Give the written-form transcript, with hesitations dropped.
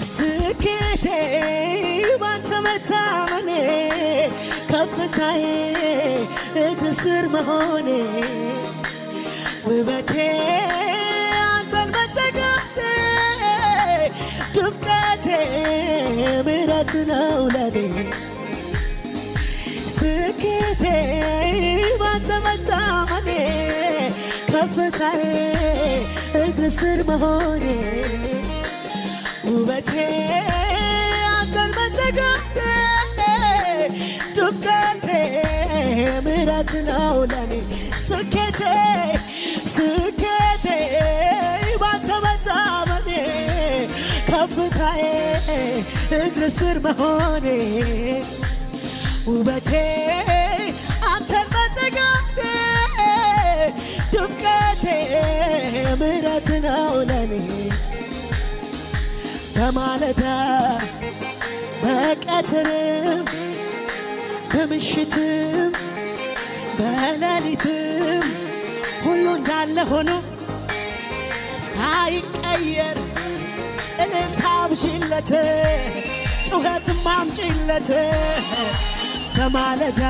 ስኬቴ ባንተ መታመኔ ከፍታዬ እግር ስር መሆኔ ውበቴ አንተን መጠጋቴ ድምቀቴ ምሕረት ነው ለኔ ስኬቴ ባንተ መታመኔ ከፍታዬ እግር ስር መሆኔ ውበቴ አንተን መጠጋቴ ድምቀቴ ምሕረት ነው ለኔ ስኬቴ ስኬቴ ባንተ መታመኔ ከፍታዬ እግር ስር መሆኔ ውበቴ አንተን መጠጋቴ ድምቀቴ ምሕረት ነው ለኔ በማለዳ በቀትርም በምሽትም በሌሊትም ሁሉ እንዳለ ሆኖ ሳይቀየር እልልታ አብዢለት ጩኸትም አምጪለት በማለዳ